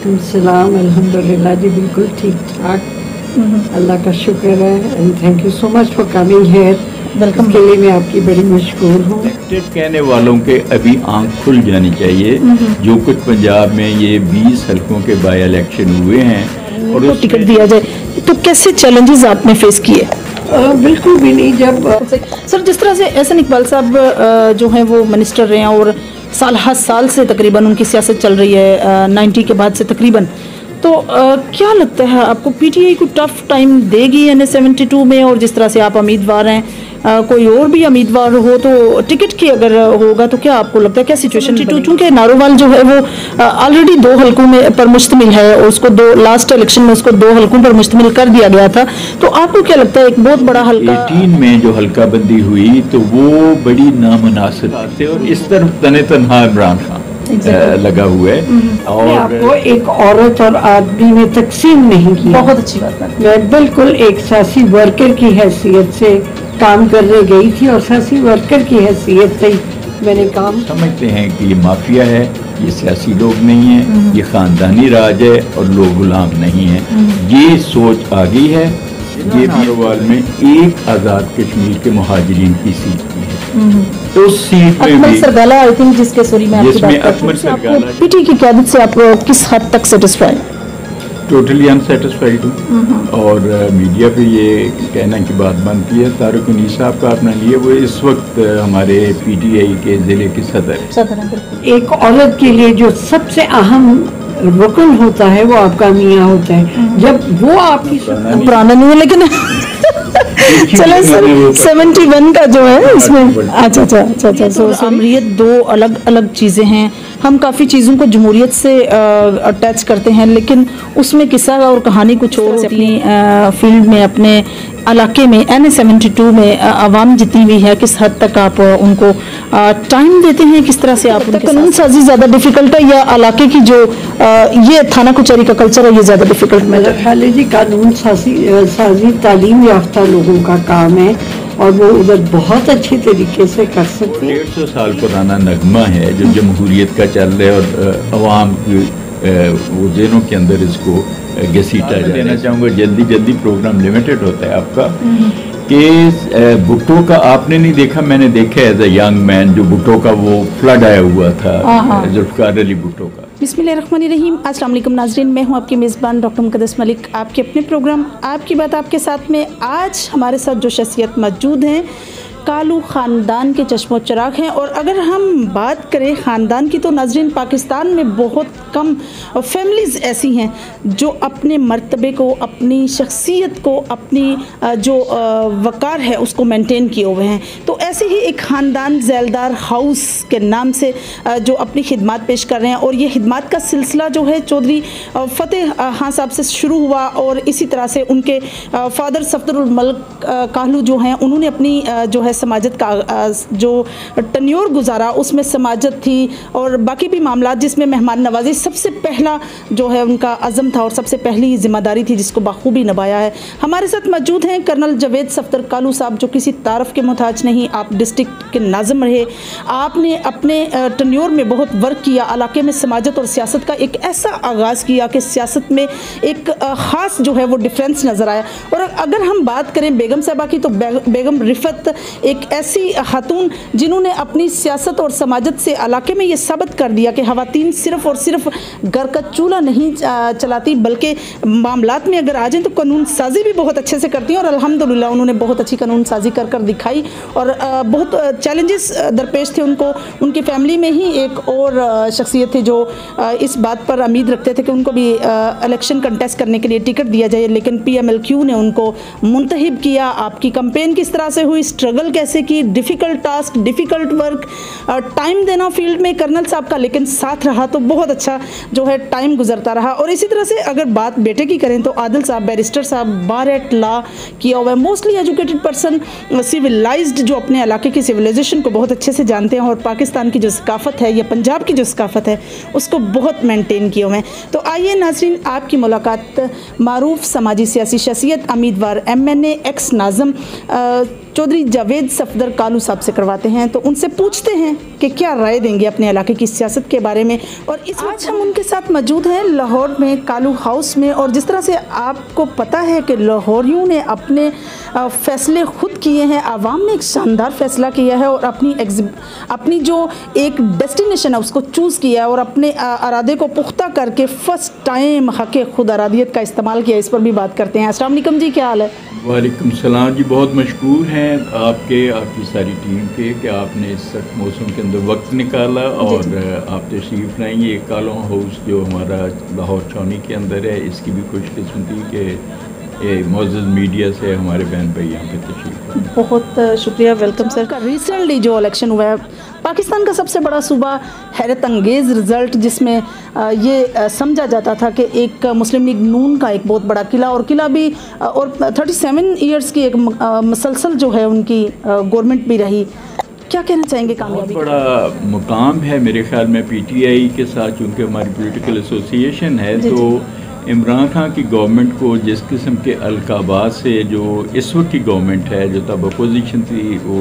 सलाम, अल्हम्दुलिल्लाह जी, बिल्कुल ठीक ठाक, अल्लाह का शुक्र है। And thank you so much for coming here. Welcome के लिए मैं आपकी बड़ी मशहूर हूँ। कहने वालों के अभी आंख खुल जानी चाहिए। जो कुछ पंजाब में ये 20 हल्कों के बाय इलेक्शन हुए हैं और तो टिकट दिया जाए, तो कैसे चैलेंजेस आपने फेस किए? बिल्कुल भी नहीं। जब सर जिस तरह से एहसन इकबाल साहब जो हैं वो मिनिस्टर रहे हैं और साल हर साल से तकरीबन उनकी सियासत चल रही है 90 के बाद से तकरीबन, तो क्या लगता है आपको पीटीआई को टफ टाइम देगी NA 72 में? और जिस तरह से आप उम्मीदवार हैं, कोई और भी उम्मीदवार हो तो टिकट की अगर होगा तो क्या आपको लगता है क्या सिचुएशन? चूँकि नारोवाल जो है वो ऑलरेडी 2 हल्कों में पर मुश्तमिल है और उसको लास्ट इलेक्शन में उसको 2 हल्कों पर मुश्तमिल कर दिया गया था, तो आपको क्या लगता है एक बहुत बड़ा हल्का 18 में जो हल्का बंदी हुई तो वो बड़ी नामुनासिब थे और इस तरफ तने तनहा इमरान खान लगा हुआ है और आपको एक औरत और आदमी में तकसीम नहीं किया। बहुत अच्छी बात है। मैं बिल्कुल एक सियासी वर्कर की हैसियत से काम करने गई थी और सियासी वर्कर की हैसियत से मैंने काम। समझते हैं कि ये माफिया है, ये सियासी लोग नहीं है, ये खानदानी राज है और लोग गुलाम नहीं है। ये सोच आ गई है। ये नारोवाल में एक आज़ाद कश्मीर के मुहाजिरीन की सीट की है, तो उस सीट में भी सरगाला आई थिंक जिसके सूरी में आपकी बात करते हैं, पीटी की क़यादत से आप किस हद तक सेटिस्फाइड? टोटली अनसेटिस्फाइड हूँ और मीडिया पे ये कहना की बात बनती है। तारिक उन्नीस साहब का अपना लिए वो इस वक्त हमारे पीटीआई के ज़िले के सदर है। एक औरत के लिए जो सबसे अहम रुकन होता है वो आपका मियाँ होता है। जब वो आपकी पुराना नहीं है लेकिन चलो सर 71 का जो है इसमें अच्छा तो अमरीत 2 अलग अलग चीज़ें हैं। हम काफ़ी चीज़ों को जमहूरियत से अटैच करते हैं लेकिन उसमें किस्सा और कहानी कुछ और अपनी फील्ड में अपने इलाके में NA 72 में आवाम जितनी हुई है, किस हद तक आप उनको टाइम देते हैं? किस तरह से आप कानून साजी ज़्यादा डिफ़िकल्ट है या इलाके की जो ये थाना कचहरी का कल्चर है ये ज़्यादा डिफ़िकल्ट? मेरा ख्याल है जी कानून साजी तालीम याफ्ता लोगों का काम है और वो उधर बहुत अच्छे तरीके से कर सकते हैं। 150 साल पुराना नगमा है जो जमहूरियत का चल रहा है और अवाम वो जेलों के अंदर इसको घसीटा देना चाहूँगा। जल्दी प्रोग्राम लिमिटेड होता है आपका कि भुट्टो का आपने नहीं देखा, मैंने देखा एज अ यंग मैन जो भुट्टो का वो फ्लड आया हुआ था, जुल्फ़िकार अली भुट्टो का। बिस्मिल्लाहिर्रहमानिर्रहीम। अस्सलाम वालेकुम नाज़रीन, मैं हूं आपकी मेज़बान डॉक्टर मुक़द्दस मलिक। आपके अपने प्रोग्राम आपकी बात आपके साथ में आज हमारे साथ जो शख्सियत मौजूद हैं कालू ख़ानदान के चश्मो चिराग हैं। और अगर हम बात करें ख़ानदान की तो नाज़रीन पाकिस्तान में बहुत कम फैमिलीज़ ऐसी हैं जो अपने मर्तबे को, अपनी शख्सियत को, अपनी जो वक़ार है उसको मेंटेन किए हुए हैं। तो ऐसे ही एक ख़ानदान ज़ैलदार हाउस के नाम से जो अपनी खिदमत पेश कर रहे हैं और ये खिदमत का सिलसिला जो है चौधरी फ़तेह खान साहब से शुरू हुआ और इसी तरह से उनके फादर सफदरुल मलिक कालू जो हैं उन्होंने अपनी जो है समाजत का जो टन्योर गुजारा उसमें समाजत थी और बाकी भी मामला जिसमें मेहमान नवाजी सबसे पहला जो है उनका अज़म था और सबसे पहली जिम्मेदारी थी जिसको बखूबी निभाया है। हमारे साथ मौजूद हैं कर्नल जावेद सफदर कालू साहब जो किसी तारफ़ के मोहताज नहीं। आप डिस्ट्रिक्ट के नाज़िम रहे, आपने अपने टन्योर में बहुत वर्क किया, इलाके में समाजत और सियासत का एक ऐसा आगाज़ किया कि सियासत में एक ख़ास जो है वो डिफरेंस नज़र आया। और अगर हम बात करें बेगम साहबा की तो बेगम रिफत एक ऐसी खातून जिन्होंने अपनी सियासत और समाजत से इलाके में ये साबित कर दिया कि ख़वातीन सिर्फ़ और सिर्फ घर का चूल्हा नहीं चलाती बल्कि मामलात में अगर आ जाएँ तो कानून साजी भी बहुत अच्छे से करती हैं। और अल्हम्दुलिल्लाह उन्होंने बहुत अच्छी कानून साजी कर दिखाई और बहुत चैलेंजेस दरपेश थे उनको। उनकी फैमिली में ही एक और शख्सियत थी जो इस बात पर उम्मीद रखते थे कि उनको भी इलेक्शन कंटेस्ट करने के लिए टिकट दिया जाए, लेकिन PMLQ ने उनको मुंतहिब किया। आपकी कंपेन किस तरह से हुई, स्ट्रगल कैसे की, difficult task, difficult work, time देना फील्ड में कर्नल साहब का लेकिन साथ रहा तो बहुत अच्छा जो है टाइम गुजरता रहा। और इसी तरह से अगर बात बेटे की करें तो आदिल साहब बैरिस्टर साहब बार एट लॉ किया हुआ है, मोस्टली एजुकेटेड पर्सन, सिविलाइज्ड जो अपने इलाके की सिविलाइजेशन को बहुत अच्छे से जानते हैं और पाकिस्तान की जो सकाफ़त है या पंजाब की जो सकाफ़त है उसको बहुत मेंटेन किए हुए हैं। तो आइए नाज़रीन आपकी मुलाकात मारूफ समाजी सियासी शख्सियत उम्मीदवार MNA एक्स नाज़िम चौधरी जावेद सैयद सफदर कालू साहब से करवाते हैं, तो उनसे पूछते हैं कि क्या राय देंगे अपने इलाके की सियासत के बारे में। और इस आज हम उनके साथ मौजूद हैं लाहौर में कालू हाउस में। और जिस तरह से आपको पता है कि लाहौरियों ने अपने फ़ैसले खुद किए हैं, आवाम ने एक शानदार फ़ैसला किया है और अपनी जो एक डेस्टिनेशन है उसको चूज़ किया है और अपने इरादे को पुख्ता करके फ़र्स्ट टाइम हक़ खुद अरादियत का इस्तेमाल किया। इस पर भी बात करते हैं। अस्सलाम वालेकुम जी, क्या हाल है? वालेकुम सलाम जी, बहुत मशकूर हैं आपकी सारी टीम के कि आपने इस सख्त मौसम के अंदर वक्त निकाला और आप तशरीफ़ लाई। ये कालू हाउस जो हमारा लाहौर छावनी के अंदर है, इसकी भी खुशकिस्मती कि मौजूद मीडिया से हमारे बहन भाई यहाँ पे तशरीफ़। बहुत शुक्रिया, वेलकम सर। का रिसेंटली जो इलेक्शन हुआ है पाकिस्तान का सबसे बड़ा सूबा, हैरत अंगेज़ रिज़ल्ट, जिसमें ये समझा जाता था कि एक मुस्लिम लीग नून का एक बहुत बड़ा किला और किला भी और 37 ईयर्स की एक मसलसल जो है उनकी गवर्नमेंट भी रही। क्या कहना चाहेंगे कामयाबी? बहुत बड़ा मुकाम है मेरे ख्याल में पीटीआई के साथ, चूँकि हमारी पॉलिटिकल एसोसिएशन है। तो इमरान खान की गवर्नमेंट को जिस किस्म के अलकाबात से जो इस वक्त की गवर्नमेंट है, जो तब अपोजिशन थी, वो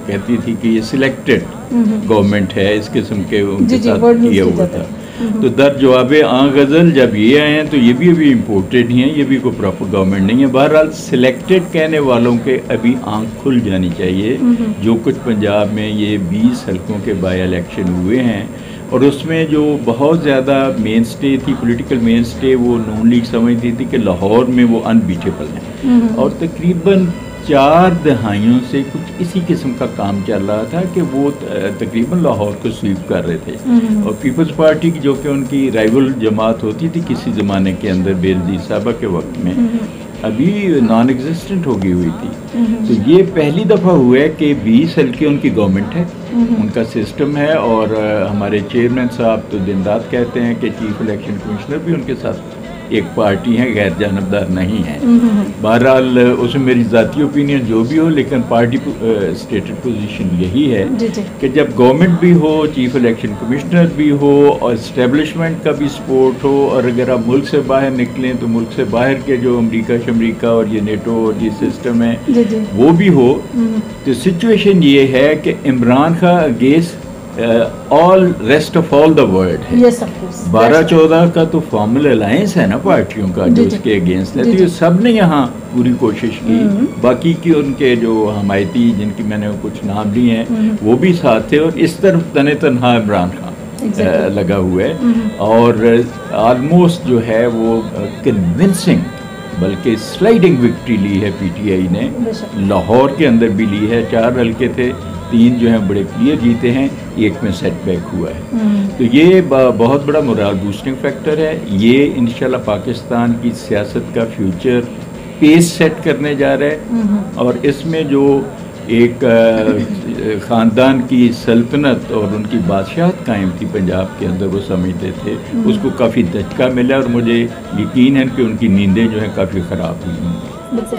कहती थी कि ये सिलेक्टेड गवर्नमेंट है, इस किस्म के उनके साथ किया हुआ था। तो दर जवाब गज़ल जब ये आए हैं तो ये भी अभी इम्पोर्टेड ही हैं, ये भी कोई प्रॉपर गवर्नमेंट नहीं है। बहरहाल सिलेक्टेड कहने वालों के अभी आंख खुल जानी चाहिए। जो कुछ पंजाब में ये 20 हल्कों के बाय इलेक्शन हुए हैं और उसमें जो बहुत ज़्यादा मेन स्टे थी, पॉलिटिकल मेन स्टे, वो नून लीग समझती थी कि लाहौर में वो अनबीटेबल हैं। और तकरीबन 4 दहाइयों से कुछ इसी किस्म का काम चल रहा था कि वो तकरीबन लाहौर को स्वीप कर रहे थे। और पीपल्स पार्टी की, जो कि उनकी राइवल जमात होती थी किसी ज़माने के अंदर बेनज़ीर साहबा के वक्त में, अभी नॉन एग्जिस्टेंट हो गई हुई थी। तो ये पहली दफ़ा हुआ है कि 20 हल्के उनकी गवर्नमेंट है, उनका सिस्टम है। और हमारे चेयरमैन साहब तो दिन रात कहते हैं कि चीफ इलेक्शन कमिश्नर भी उनके साथ एक पार्टी है, गैर जानबदार नहीं है। बहरहाल उसमें मेरी ज़ाती ओपिनियन जो भी हो, लेकिन पार्टी स्टेटेड पोजीशन यही है कि जब गवर्नमेंट भी हो, चीफ इलेक्शन कमिश्नर भी हो और इस्टेब्लिशमेंट का भी सपोर्ट हो, और अगर आप मुल्क से बाहर निकलें तो मुल्क से बाहर के जो अमरीका और ये नेटो और ये सिस्टम है वो भी हो, तो सिचुएशन ये है कि Imran Khan against all rest of all the world है। 12-14 का तो फॉर्मल अलायंस है ना पार्टियों का जो उसके अगेंस्ट है। तो ये सब ने यहाँ पूरी कोशिश की, बाकी की उनके जो हमायती जिनकी मैंने कुछ नाम लिए हैं वो भी साथ थे। और इस तरफ तने तनहा इमरान खान लगा हुआ है और ऑलमोस्ट जो है वो कन्विंसिंग, बल्कि स्लाइडिंग विक्ट्री ली है पीटीआई ने। लाहौर के अंदर भी ली है, 4 हल्के थे, 3 जो हैं बड़े क्लियर जीते हैं, 1 में सेटबैक हुआ है। तो ये बहुत बड़ा मोरल बूस्टिंग फैक्टर है। ये इंशाल्लाह पाकिस्तान की सियासत का फ्यूचर पेस सेट करने जा रहा है। और इसमें जो एक ख़ानदान की सल्तनत और उनकी बादशाहत कायम थी पंजाब के अंदर, वो समझते थे, उसको काफ़ी धचका मिला और मुझे यकीन है कि उनकी नींदें जो हैं काफ़ी ख़राब हुई।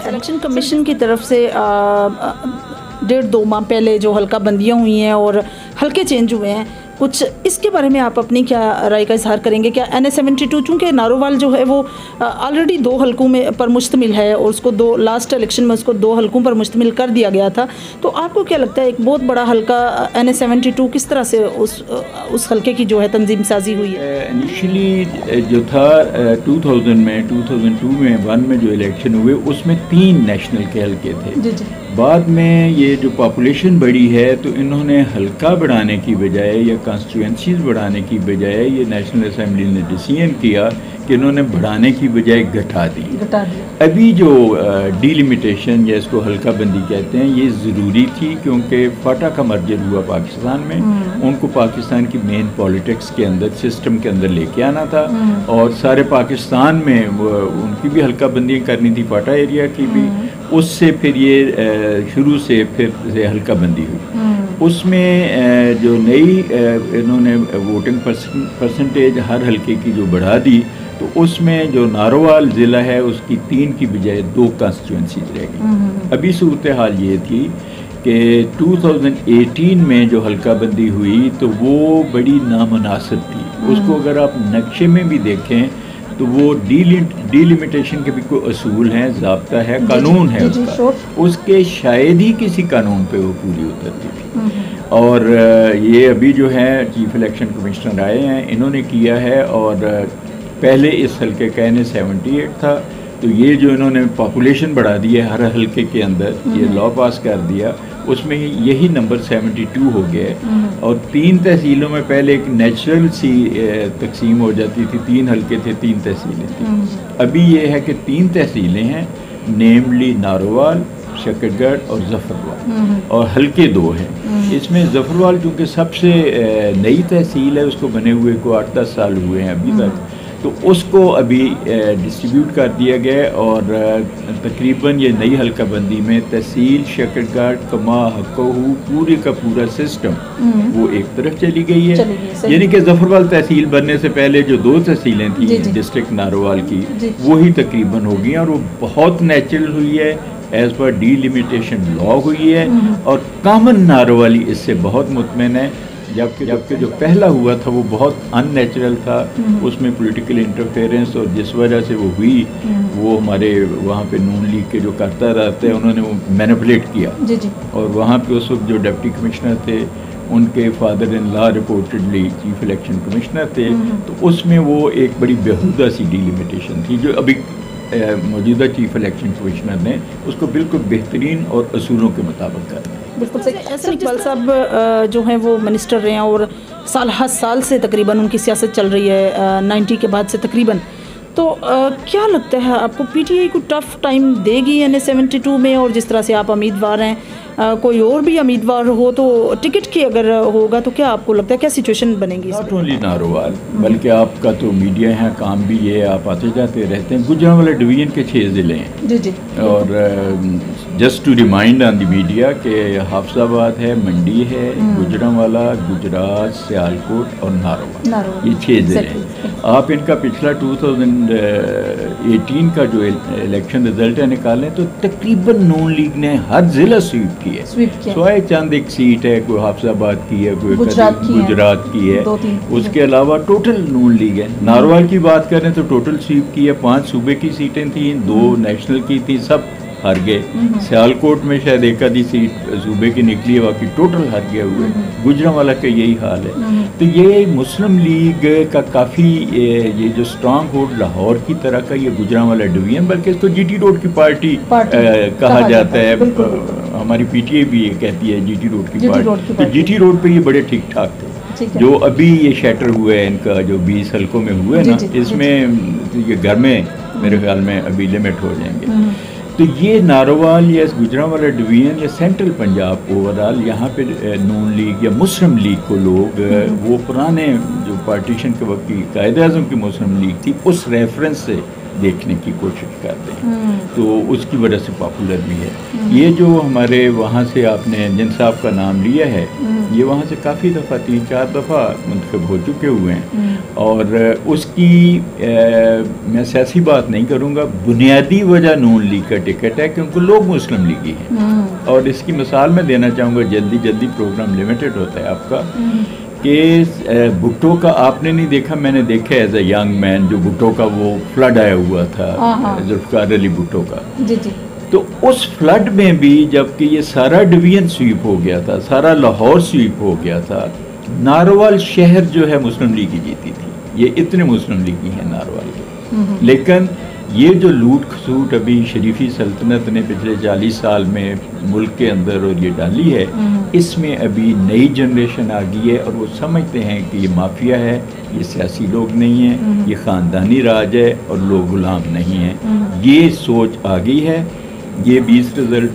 इलेक्शन कमीशन की तरफ से 1.5-2 माह पहले जो हल्का बंदियाँ हुई हैं और हल्के चेंज हुए हैं, कुछ इसके बारे में आप अपनी क्या राय का इजहार करेंगे? क्या NA-72 चूँकि नारोवाल जो है वो ऑलरेडी 2 हल्कों में पर मुश्तमिल है और उसको लास्ट इलेक्शन में उसको 2 हल्कों पर मुश्तमिल कर दिया गया था, तो आपको क्या लगता है एक बहुत बड़ा हल्का NA-72 किस तरह से उस हल्के की जो है तंजीम साजी हुई है? इनिशियली जो था 2002 में 1 में जो इलेक्शन हुए उसमें 3 नेशनल के हल्के थे। बाद में ये जो पॉपुलेशन बढ़ी है तो इन्होंने हल्का बढ़ाने की बजाय या कॉन्स्टिट्यूएंसीज बढ़ाने की बजाय ये नेशनल असेंबली ने डिसीजन किया कि इन्होंने बढ़ाने की बजाय घटा दी। अभी जो डिलिमिटेशन या इसको हल्का बंदी कहते हैं, ये ज़रूरी थी क्योंकि फाटा का मर्जर हुआ पाकिस्तान में, उनको पाकिस्तान की मेन पॉलिटिक्स के अंदर, सिस्टम के अंदर लेके आना था और सारे पाकिस्तान में उनकी भी हल्का बंदी करनी थी, फाटा एरिया की भी। उससे फिर ये शुरू से फिर से हल्का बंदी हुई। उसमें जो नई इन्होंने वोटिंग परसेंटेज हर हल्के की जो बढ़ा दी, तो उसमें जो नारोवाल ज़िला है उसकी 3 की बजाय 2 कॉन्स्टिट्यूंसीज रह गई। अभी सूरत हाल ये थी कि 2018 में जो हल्का बंदी हुई तो वो बड़ी नामुनासिब थी। उसको अगर आप नक्शे में भी देखें तो वो डीलिमिटेशन के भी कोई असूल हैं, ज़ाब्ता है, कानून है उसका, उसके शायद ही किसी कानून पे वो पूरी उतरती थी। और ये अभी जो है चीफ इलेक्शन कमिश्नर आए हैं, इन्होंने किया है, और पहले इस हल्के का 78 था, तो ये जो इन्होंने पॉपुलेशन बढ़ा दी है हर हल्के के अंदर, ये लॉ पास कर दिया, उसमें यही नंबर 72 हो गया है। और 3 तहसीलों में पहले एक नेचुरल सी तकसीम हो जाती थी, 3 हल्के थे, 3 तहसीलें थी। अभी ये है कि 3 तहसीलें हैं, नेमली नारोवाल, शकरगढ़ और जफरवाल, और हल्के 2 हैं। इसमें जफरवाल चूँकि सबसे नई तहसील है, उसको बने हुए को 8-10 साल हुए हैं अभी तक, तो उसको अभी डिस्ट्रीब्यूट कर दिया गया, और तकरीबन ये नई हल्का बंदी में तहसील शकरगढ़, कमा, हक्कोहू, पूरे का पूरा सिस्टम वो एक तरफ चली गई है। यानी कि जफरवाल तहसील बनने से पहले जो 2 तहसीलें थी डिस्ट्रिक्ट नारोवाल की, वही तकरीबन हो गई, और वो बहुत नेचुरल हुई है, एज पर डीलिमिटेशन लॉ हुई है, और कॉमन नारोवाली इससे बहुत मुतमिन है। जबकि जो पहला हुआ था वो बहुत अननेचुरल था, उसमें पॉलिटिकल इंटरफेरेंस, और जिस वजह से वो हुई, वो हमारे वहाँ पे नून लीग के जो करता रहते हैं उन्होंने वो मैनिपुलेट किया। और वहाँ पे उस वक्त जो डिप्टी कमिश्नर थे, उनके father in law reportedly chief election commissioner थे, तो उसमें वो एक बड़ी बेहुदा सी डीलिमिटेशन थी, जो अभी मौजूदा चीफ इलेक्शन कमिश्नर ने उसको बिल्कुल बेहतरीन और असूलों के मुताबिक कर दिया। बिल्कुल सही। एहसन इकबाल साहब जो हैं वो मिनिस्टर रहे हैं, और हर साल से तकरीबन उनकी सियासत चल रही है 90 के बाद से तकरीबन, तो क्या लगता है आपको पीटीआई को टफ टाइम देगी यानी 72 में? और जिस तरह से आप उम्मीदवार हैं, कोई और भी उम्मीदवार हो तो टिकट की अगर होगा तो क्या आपको लगता है क्या सिचुएशन बनेगी? नॉट ओनली नारोवाल, बल्कि आपका तो मीडिया है, काम भी ये, आप आते जाते रहते हैं। गुजरांवाला डिवीजन के 6 ज़िले हैं जी जी, और just to remind on the media के हाफिजाबाद है, मंडी है, गुजरांवाला, गुजरात, सियालकोट और नारोवाल, ये 6 ज़िले हैं। आप इनका पिछला 2018 का जो इलेक्शन रिजल्ट है निकालें तो तकरीबन नून लीग ने हर ज़िला स्वीप की है। सोए चंद एक सीट है, कोई हाफिजाबाद की है, कोई गुजरात की है, उसके अलावा टोटल नून लीग है। नारोवाल की बात करें तो टोटल स्वीप की है, 5 सूबे की सीटें थी, 2 नेशनल की थी, सब हार गए। सियालकोट में शायद एक आधी सीट सूबे की निकली है, बाकी टोटल हार गए हुए। गुजरांवाला का यही हाल है। तो ये मुस्लिम लीग का काफ़ी ये जो स्ट्रांग होल्ड लाहौर की तरह का ये गुजरांवाला डिवीजन, बल्कि इसको जीटी रोड की पार्टी कहा जाता है। हमारी पीटीआई भी ये कहती है जीटी रोड की पार्टी। तो जीटी रोड पे ये बड़े ठीक ठाक थे। जो अभी ये शैटर हुए हैं इनका, जो 20 हल्कों में हुए ना, इसमें ये घर में मेरे ख्याल में अभी लिमिट हो जाएंगे। तो ये नारोवाल या गुजरांवाला डिवीजन या सेंट्रल पंजाब ओवरऑल, यहाँ पे नून लीग या मुस्लिम लीग को लोग वो पुराने जो पार्टीशन के वक्त की कायद-ए-आज़म की मुस्लिम लीग थी उस रेफरेंस से देखने की कोशिश करते हैं, तो उसकी वजह से पॉपुलर भी है। ये जो हमारे वहाँ से आपने जिन साहब का नाम लिया है, ये वहाँ से काफ़ी दफ़ा 3-4 दफ़ा मुंतखब हो चुके हुए हैं, और उसकी मैं सियासी बात नहीं करूँगा, बुनियादी वजह नून लीग का टिकट है क्योंकि लोग मुस्लिम लीगी हैं। और इसकी मिसाल मैं देना चाहूँगा, जल्दी प्रोग्राम लिमिटेड होता है आपका, कि भुट्टो का आपने नहीं देखा, मैंने देखा एज ए यंग मैन, जो भुट्टो का वो फ्लड आया हुआ था, जुल्फ़िकार अली भुट्टो का। तो उस फ्लड में भी जबकि ये सारा डिवीजन स्वीप हो गया था, सारा लाहौर स्वीप हो गया था, नारोवाल शहर जो है मुस्लिम लीग की जीती थी। ये इतने मुस्लिम लीगी हैं नारोवाल के। लेकिन ये जो लूट खसूट अभी शरीफी सल्तनत ने पिछले 40 साल में मुल्क के अंदर और ये डाली है, इसमें अभी नई जनरेशन आ गई है और वो समझते हैं कि ये माफिया है, ये सियासी लोग नहीं हैं, ये ख़ानदानी राज है और लोग गुलाम नहीं हैं। ये सोच आ गई है। ये 20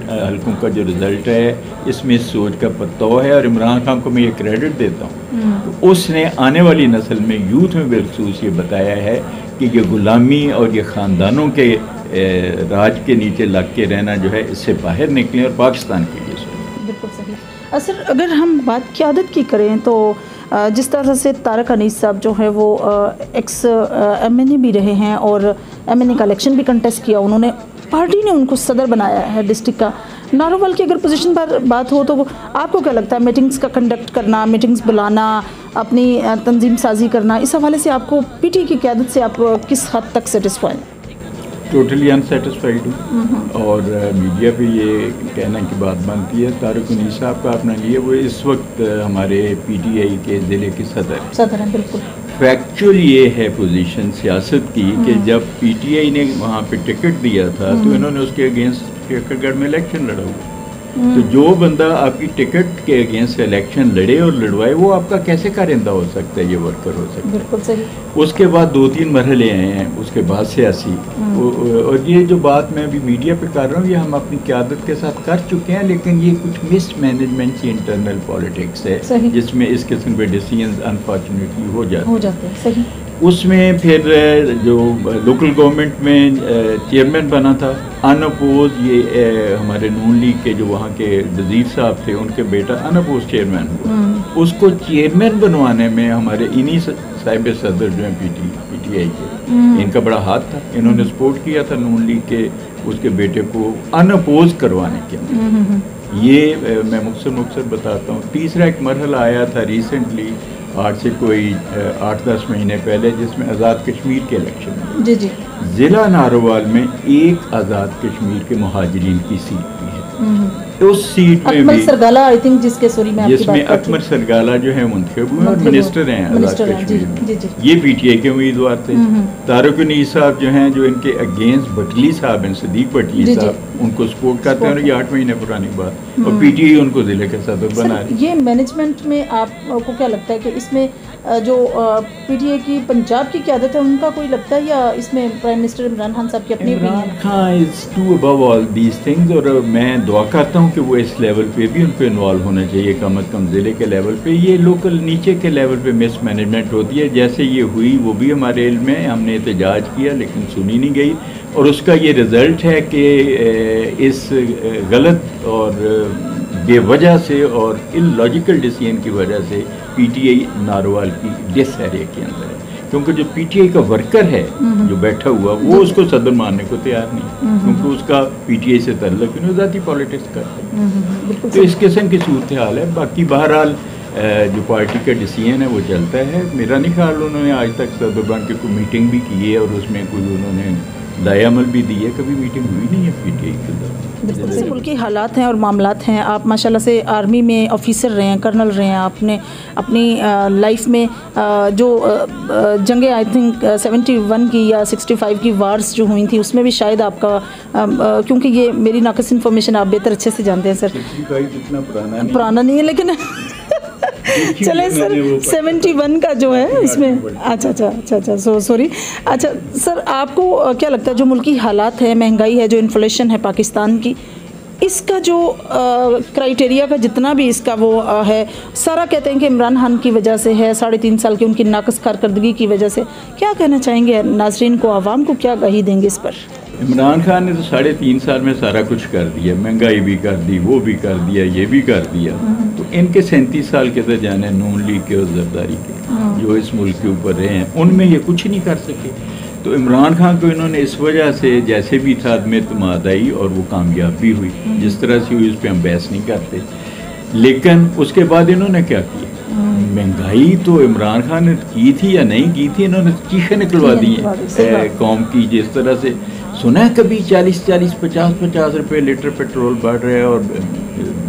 हल्कों का जो रिज़ल्ट है, इसमें इस सोच का पत्ता है, और इमरान खान को मैं ये क्रेडिट देता हूँ। तो उसने आने वाली नस्ल में, यूथ में बिलखसूस ये बताया है कि ये गुलामी और ये ख़ानदानों के राज के नीचे लग के रहना जो है, इससे बाहर निकलें और पाकिस्तान के लिए सोचें। बिल्कुल सही। सर, अगर हम बात क़यादत की करें तो जिस तरह से तारक अनीस साहब जो है वो एक्स MNA भी रहे हैं और MNA का इलेक्शन भी कंटेस्ट किया, उन्होंने पार्टी ने उनको सदर बनाया है डिस्ट्रिक्ट का। नारोवाल की अगर पोजीशन पर बात हो तो आपको क्या लगता है, मीटिंग्स का कंडक्ट करना, मीटिंग्स बुलाना, अपनी तंजीम साजी करना, इस हवाले से आपको पीटीआई की क़यादत से आप किस हद तक सेटिस्फाई हैं? टोटली अनसेटिस्फाइड हूँ। और मीडिया पे ये कहने की बात बनती है, तारिक उन्नीस साहब का अपना लिए, वो इस वक्त हमारे पीटीआई के ज़िले की सदर हैं। बिल्कुल फैक्चुअल ये है पोजीशन सियासत की कि जब पीटीआई ने वहाँ पे टिकट दिया था तो इन्होंने उसके अगेंस्ट केकरगढ़ में इलेक्शन लड़ा हुआ। तो जो बंदा आपकी टिकट के अगेंस्ट इलेक्शन लड़े और लड़वाए, वो आपका कैसे कारिंदा हो सकता है, ये वर्कर हो सकता है? बिल्कुल सही। उसके बाद 2-3 मरहले आए हैं, उसके बाद सियासी, और ये जो बात मैं अभी मीडिया पे कर रहा हूँ, ये हम अपनी क़यादत के साथ कर चुके हैं, लेकिन ये कुछ मिस मैनेजमेंट की इंटरनल पॉलिटिक्स है जिसमें इस किस्म के डिसीजंस अनफॉर्चुनेटली हो जाते हैं। सही। उसमें फिर जो लोकल गवर्नमेंट में चेयरमैन बना था अनअपोज, ये हमारे नून लीग के जो वहाँ के वजीर साहब थे, उनके बेटा अनअपोज चेयरमैन हुआ। उसको चेयरमैन बनवाने में हमारे इन्हीं साहिब सदर जो हैं पीटीआई के, इनका बड़ा हाथ था। इन्होंने सपोर्ट किया था नून लीग के उसके बेटे को अनअपोज करवाने के अंदर। ये मैं मुख्तसर बताता हूँ। तीसरा एक मरहला आया था रिसेंटली, आज से कोई 8-10 महीने पहले, जिसमें आज़ाद कश्मीर के इलेक्शन हुए। जी। ज़िला नारोवाल में एक आज़ाद कश्मीर के मुहाजिरीन की सीट भी है। उस सीट में भी सरगाला, आई थिंक, जिसमें अकमल सरगाला जो है मुंतखब हुए और मिनिस्टर हैं आज़ाद कश्मीर में। ये पीटीआई के उम्मीदवार थे। तारिक उन्नीस साहब जो हैं, जो इनके अगेंस्ट भटली साहब हैं, सदीक भटली साहब, उनको सपोर्ट करते हैं। और ये 8 महीने पुरानी बात, और पीटीआई उनको ज़िले के सदर बना रही है। ये मैनेजमेंट में आपको क्या लगता है कि इसमें जो पीटीआई की पंजाब की क़यादत है, उनका कोई लगता है, या इसमें प्राइम मिनिस्टर इमरान खान साहब की अपनी Imran Khan is too above all these things. और मैं दुआ करता हूँ कि वो इस लेवल पे भी उनको इन्वॉल्व होना चाहिए, कम अज़ कम ज़िले के लेवल पे। ये लोकल नीचे के लेवल पे मिस मैनेजमेंट होती है, जैसे ये हुई वो भी हमारे इल्म में। हमने एहतजाज किया लेकिन सुनी नहीं गई, और उसका ये रिज़ल्ट है कि इस गलत और बेवजह से और इलॉजिकल डिसीजन की वजह से पीटीआई नारोवाल की डिस एरिया के अंदर है। क्योंकि जो पीटीआई का वर्कर है जो बैठा हुआ, वो उसको सदर मानने को तैयार नहीं, क्योंकि उसका पीटीआई से ताल्लुक नहीं, ज़ाती पॉलिटिक्स करता है। तो इस किस्म की सूरत हाल है। बाकी बहरहाल जो पार्टी का डिसीजन है वो चलता है। मेरा नहीं ख्याल उन्होंने आज तक सदर बन के कोई मीटिंग भी की है, और उसमें कोई उन्होंने दायामल भी दी है। कभी मीटिंग हुई नहीं है पीटीआई के अंदर। जैसे मुल्क के हालात हैं और मामलात हैं, आप माशाल्लाह से आर्मी में ऑफिसर रहे हैं, कर्नल रहे हैं, आपने अपनी लाइफ में जो जंगे आई थिंक 71 की या 65 की वार्स जो हुई थी, उसमें भी शायद आपका क्योंकि ये मेरी नाक़िस इन्फॉर्मेशन आप बेहतर अच्छे से जानते हैं सर। 65 इतना पुराना नहीं है, लेकिन चले सर 71 का जो है इसमें, अच्छा सॉरी। अच्छा सर, आपको क्या लगता है जो मुल्की हालात है, महंगाई है, जो इन्फ्लेशन है पाकिस्तान की, इसका जो क्राइटेरिया का जितना भी इसका वो है, सारा कहते हैं कि इमरान खान की वजह से है, 3.5 साल की उनकी नाक़िस कारकर्दगी की वजह से। क्या कहना चाहेंगे नाज़रीन को, आवाम को क्या कही देंगे इस पर? इमरान खान ने तो 3.5 साल में सारा कुछ कर दिया, महंगाई भी कर दी, वो भी कर दिया, ये भी कर दिया। तो इनके 37 साल के तो जाने नून लीग के और जरदारी के जो इस मुल्क के ऊपर रहे हैं, उनमें ये कुछ नहीं कर सके। तो इमरान खान को इन्होंने इस वजह से जैसे भी था में इत्मीनान आई, और वो कामयाब भी हुई। जिस तरह से हुई उस पर हम बहस नहीं करते, लेकिन उसके बाद इन्होंने क्या किया? महंगाई तो इमरान खान ने की थी या नहीं की थी, इन्होंने चीखें निकलवा दी कौम की। जिस तरह से सुना है कभी 40-40, 50-50 रुपये लीटर पेट्रोल बढ़ रहा है, और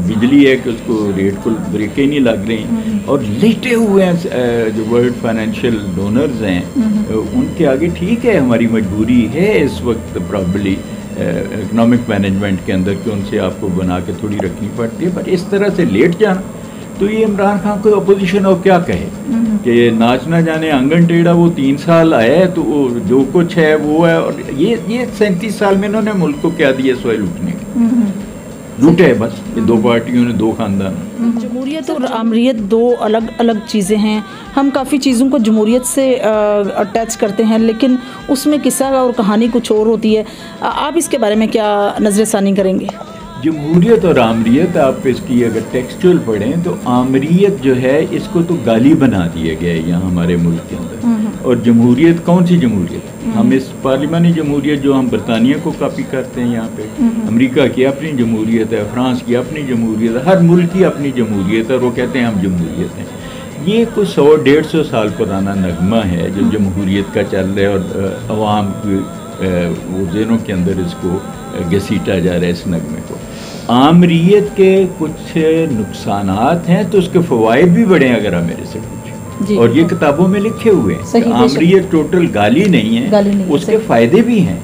बिजली है कि उसको रेट को ब्रेकें ही नहीं लग रही, और लेटे हुए हैं जो वर्ल्ड फाइनेंशियल डोनर्स हैं उनके आगे। ठीक है, हमारी मजबूरी है इस वक्त प्रॉब्ली इकनॉमिक मैनेजमेंट के अंदर कि उनसे आपको बना के थोड़ी रखनी पड़ती है, पर इस तरह से लेट जाना, तो ये इमरान खान को अपोजिशन और क्या कहे कि नाच ना जाने आंगन टेढ़ा। वो 3 साल आया है तो वो जो कुछ है वो है, और ये 37 साल में इन्होंने मुल्क को क्या दिया सोए लूटने के, लूटे है बस। ये 2 पार्टियों ने 2 खानदान। जमहूरियत और आमरीत 2 अलग अलग चीज़ें हैं। हम काफ़ी चीज़ों को जमहूरियत से अटैच करते हैं, लेकिन उसमें किस्सा और कहानी कुछ और होती है। आप इसके बारे में क्या नज़रसानी करेंगे? जमहूरियत और आमरीत, आप इसकी अगर टेक्सचुअल पढ़ें तो आमरीत जो है इसको तो गाली बना दिया गया है यहाँ हमारे मुल्क के अंदर। और जमहूरियत कौन सी जमहूरियत? हम इस पार्लिमानी जमहूरियत जो हम बरतानिया को कॉपी करते हैं यहाँ पे, अमेरिका की अपनी जमहूरियत है, फ्रांस की अपनी जमहूरियत है, हर मुल्क की अपनी जमहूरियत है, और वो कहते हैं हम जमहूरियत हैं। ये कुछ 100-150 साल पुराना नगमा है जो जमहूरियत का चल रहा है और अवाम की वो ज़हनों के अंदर इसको घसीटा जा रहा है इस नगमे को। आमरीत के कुछ नुकसानात हैं तो उसके फ़वाइद भी बड़े हैं अगर आप मेरे से पूछें, और ये किताबों में लिखे हुए हैं। आमरीत टोटल गाली नहीं है, उसके फ़ायदे भी हैं।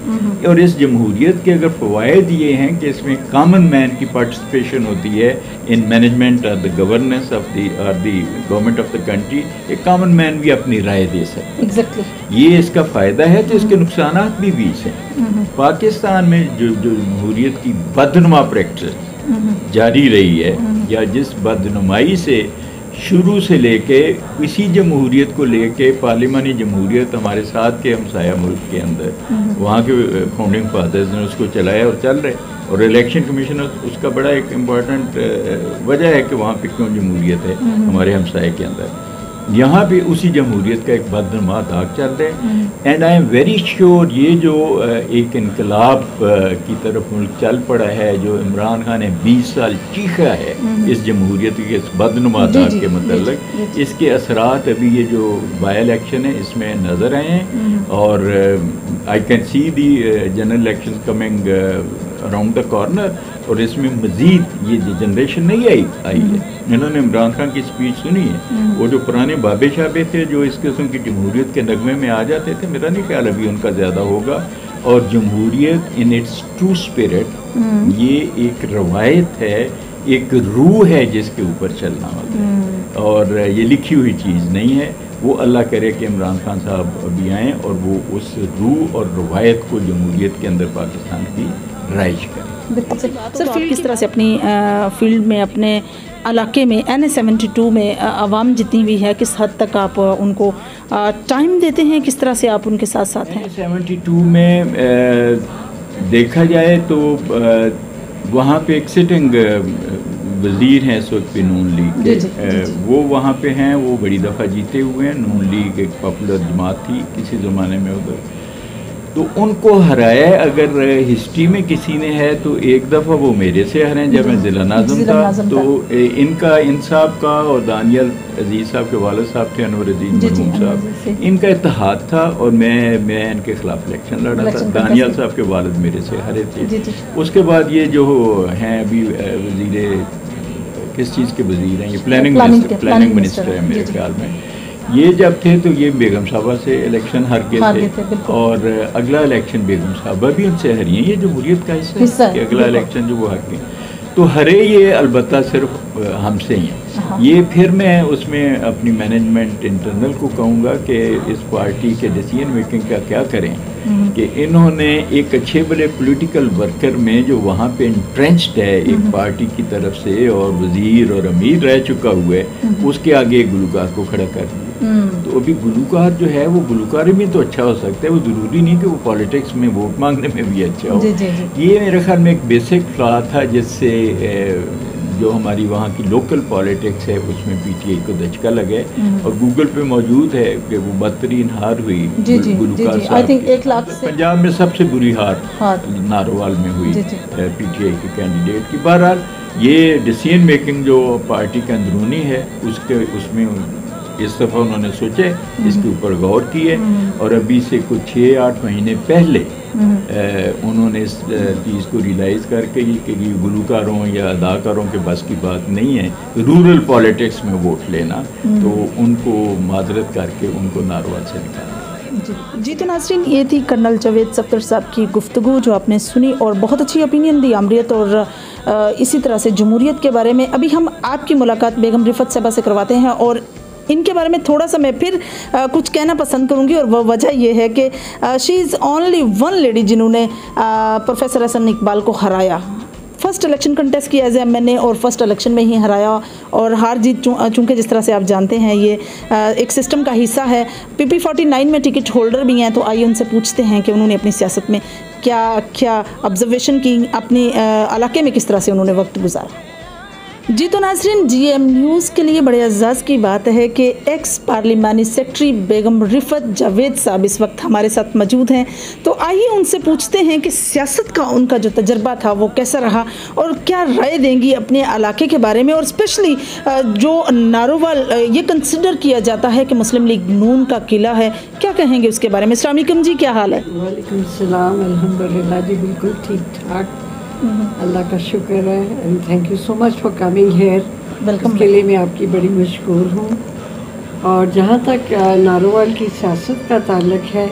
और इस जमहूरियत के अगर फ़वाइद ये हैं कि इसमें कॉमन मैन की पार्टिसिपेशन होती है इन मैनेजमेंट और the governance of the government of the country, एक कॉमन मैन भी अपनी राय दे सकता है। एग्जैक्टली ये इसका फ़ायदा है। तो इसके नुकसानात भी 20 हैं। पाकिस्तान में जो जमहूरियत की बदनुमा प्रैक्टिस जारी रही है, या जिस बदनुमाई से शुरू से लेके इसी जमहूरियत को लेके पार्लिमानी जमहूरियत हमारे साथ के हमसाया मुल्क के अंदर वहाँ के फाउंडिंग फादर्स ने उसको चलाया और चल रहे, और इलेक्शन कमीशन उसका बड़ा एक इम्पॉर्टेंट वजह है कि वहाँ पे क्यों जमहूरियत है हमारे हमसाए के अंदर। यहाँ भी उसी जमहूरियत का एक बदनुमा दाग चल रहा है। And I am very sure ये जो एक इनकलाब की तरफ मुल्क चल पड़ा है, जो इमरान खान ने 20 साल चीखा है इस जमहूरियत के इस बदनुमा दाग के मतलब, इसके असरात अभी ये जो बाई इलेक्शन है इसमें नज़र आए हैं। और I can see the general election coming around the corner, और इसमें मज़ीद ये जनरेशन नहीं आई है। इन्होंने इमरान खान की स्पीच सुनी है, वो जो पुराने बाबे शाबे थे जो इस किस्म की जमहूरियत के नगमे में आ जाते थे, मेरा नहीं ख्याल अभी उनका ज़्यादा होगा। और जमहूरियत इन इट्स ट्रू स्पिरिट ये एक रवायत है, एक रूह है जिसके ऊपर चलना होता है, और ये लिखी हुई चीज़ नहीं है। वो अल्लाह करे कि इमरान खान साहब अभी आएँ और वो उस रूह और रवायत को जमहूरियत के अंदर पाकिस्तान की राइज करें। सर आप किस तरह से अपनी फील्ड में, अपने इलाके में NA-72 में आवाम जितनी भी है, किस हद तक आप उनको टाइम देते हैं, किस तरह से आप उनके साथ साथ हैं? NA-72 में देखा जाए तो वहाँ पे एक सिटिंग वज़ीर हैं इस वक्त पे नून लीग के, वो वहाँ पे हैं, वो बड़ी दफ़ा जीते हुए हैं। नून लीग एक पॉपुलर जमात थी किसी ज़माने में उधर, तो उनको हराया अगर हिस्ट्री में किसी ने है तो एक दफ़ा वो मेरे से हरे जब मैं ज़िला नाज़िम था। तो इनका इन साहब का और दानियल अजीज़ साहब के वालिद साहब थे अनवर अजीज़ मरहूम साहब, इनका इत्तेहाद था और मैं इनके ख़िलाफ़ इलेक्शन लड़ा था। दानियल साहब के वालिद मेरे से हरे थे। उसके बाद ये जो हैं अभी वज़ीर किस चीज़ के वज़ीर हैं, ये प्लानिंग मिनिस्टर है मेरे ख्याल में। ये जब थे तो ये बेगम साहबा से इलेक्शन हार गए थे, और अगला इलेक्शन बेगम साहबा भी उनसे हरी हैं। ये जमहूरियत का हिस्सा है कि अगला इलेक्शन जो वो हार गए, तो हरे ये अलबत्ता सिर्फ हमसे ही हैं। ये फिर मैं उसमें अपनी मैनेजमेंट इंटरनल को कहूँगा कि इस पार्टी के डिसीजन मेकिंग का क्या करें कि इन्होंने एक अच्छे बड़े पॉलिटिकल वर्कर में जो वहाँ पे इंट्रेंच्ड है एक पार्टी की तरफ से और वज़ीर और अमीर रह चुका हुआ है, उसके आगे एक गुलकार को खड़ा कर दिया। तो अभी गुलकार जो है वो गुलकारी में तो अच्छा हो सकता है, वो ज़रूरी नहीं कि वो पॉलिटिक्स में वोट मांगने में भी अच्छा हो। ये मेरे ख्याल में एक बेसिक फ्लॉ था जिससे जो हमारी वहाँ की लोकल पॉलिटिक्स है उसमें PTI को दचका लगे। और गूगल पे मौजूद है कि वो बदतरीन हार हुई गुलकार साहब, पंजाब में सबसे बुरी हार नारोवाल में हुई PTI के कैंडिडेट की। बहरहाल ये डिसीजन मेकिंग जो पार्टी का अंदरूनी है उसमें इस दफ़ा उन्होंने सोचे, इसके ऊपर गौर किए, और अभी से कुछ 6-8 महीने पहले उन्होंने इस चीज़ को रियलाइज़ करके कि ये गुलकारों या अदाकारों के बस की बात नहीं है रूरल पॉलिटिक्स में वोट लेना, तो उनको माजरत करके उनको नारवाल से निकाला। जी तो नाज़रीन, ये थी कर्नल जावेद सफ्दर साहब की गुफ्तगू जो आपने सुनी और बहुत अच्छी ओपिनियन दी आमरीत और इसी तरह से जमहूरियत के बारे में। अभी हम आपकी मुलाकात बेगम रिफत साहबा से करवाते हैं और इनके बारे में थोड़ा सा मैं फिर कुछ कहना पसंद करूंगी, और वह वजह यह है कि she is only one lady जिन्होंने प्रोफेसर हसन इकबाल को हराया। फर्स्ट इलेक्शन कंटेस्ट किया एज ए मैंने और फर्स्ट इलेक्शन में ही हराया, और हार जीत चूँकि जिस तरह से आप जानते हैं ये एक सिस्टम का हिस्सा है। PP-49 में टिकट होल्डर भी हैं, तो आइए उनसे पूछते हैं कि उन्होंने अपनी सियासत में क्या क्या ऑब्जर्वेशन की, अपने इलाके में किस तरह से उन्होंने वक्त गुजारा। जी तो नाज़रीन, GM न्यूज़ के लिए बड़े एजाज़ की बात है कि एक्स पार्लिमानी सेक्रेटरी बेगम रिफत जावेद साहब इस वक्त हमारे साथ मौजूद हैं। तो आइए उनसे पूछते हैं कि सियासत का उनका जो तजर्बा था वो कैसा रहा और क्या राय देंगी अपने इलाके के बारे में, और स्पेशली जो नारोवाल ये कंसिडर किया जाता है कि मुस्लिम लीग नून का किला है, क्या कहेंगे उसके बारे में। अस्सलाम वालेकुम जी, क्या हाल है? वालेकुम सलाम, अल्हम्दुलिल्लाह जी, बिल्कुल ठीक ठाक, अल्लाह का शुक्र है। And thank you so much for coming here. Welcome. इसके लिए मैं आपकी बड़ी मशकूर हूँ। और जहाँ तक नारोवाल की सियासत का ताल्लुक है,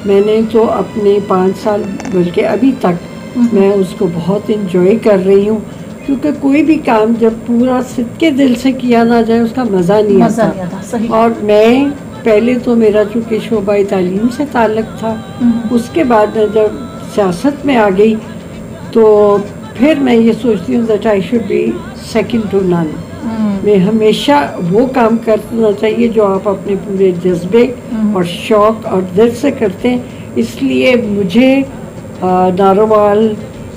मैंने तो अपने 5 साल बल्कि अभी तक मैं उसको बहुत इंजॉय कर रही हूँ, क्योंकि कोई भी काम जब पूरा सिद्के दिल से किया ना जाए उसका मज़ा नहीं आता। सही। और मैं पहले तो मेरा चूँकि शोबा तालीम से ताल्लुक था, उसके बाद मैं जब सियासत में आ गई तो फिर मैं ये सोचती हूँ that I should be second to none. मैं हमेशा वो काम करना चाहिए जो आप अपने पूरे जज्बे और शौक़ और दिल से करते हैं। इसलिए मुझे नारोवाल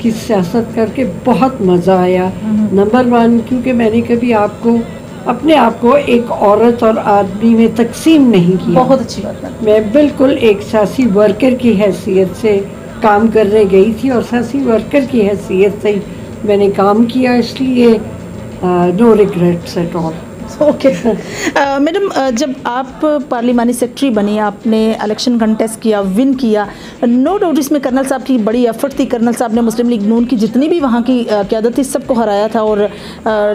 की सियासत करके बहुत मज़ा आया। नंबर 1, क्योंकि मैंने कभी अपने आप को एक औरत और आदमी में तकसीम नहीं किया। बहुत अच्छी बात है। मैं बिल्कुल एक सियासी वर्कर की हैसियत से काम करने गई थी और सियासी वर्कर की हैसियत से मैंने काम किया, इसलिए no regrets at all. Okay madam, जब आप पार्लिमानी सेक्रेटरी बनी, आपने इलेक्शन कंटेस्ट किया, विन किया, नो डाउट इसमें कर्नल साहब की बड़ी एफर्ट थी। कर्नल साहब ने मुस्लिम लीग नून की जितनी भी वहाँ की क़यादत थी सबको हराया था और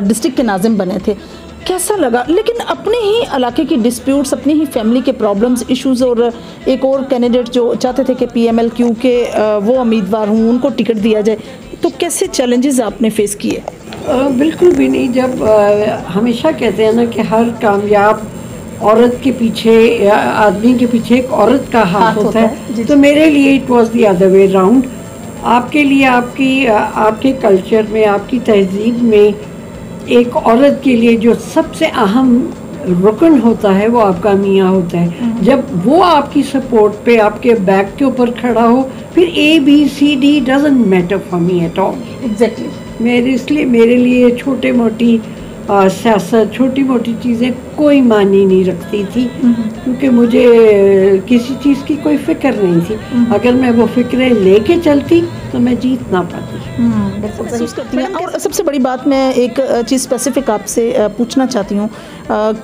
डिस्ट्रिक्ट के नाज़िम बने थे। कैसा लगा? लेकिन अपने ही इलाके की डिस्प्यूट्स, अपनी ही फैमिली के प्रॉब्लम्स, इश्यूज़, और एक और कैंडिडेट जो चाहते थे कि PMLQ के वो उम्मीदवार हूँ, उनको टिकट दिया जाए, तो कैसे चैलेंजेस आपने फेस किए? बिल्कुल भी नहीं। जब हमेशा कहते हैं ना कि हर कामयाब औरत के पीछे या आदमी के पीछे एक औरत का हाथ होता है, तो मेरे लिए it was the other way round. आपके लिए आपके कल्चर में, आपकी तहजीब में एक औरत के लिए जो सबसे अहम रुकन होता है वो आपका मियाँ होता है। जब वो आपकी सपोर्ट पे, आपके बैक के ऊपर खड़ा हो, फिर ABCD doesn't matter for me at all. Exactly. इसलिए मेरे लिए छोटे मोटी सियासत, छोटी मोटी चीज़ें कोई मानी नहीं रखती थी, क्योंकि मुझे किसी चीज़ की कोई फिक्र नहीं थी। अगर मैं वो फिक्रें लेके चलती तो मैं जीत ना पाती। महसूस करती हैं। और सबसे बड़ी बात, मैं एक चीज़ स्पेसिफिक आपसे पूछना चाहती हूँ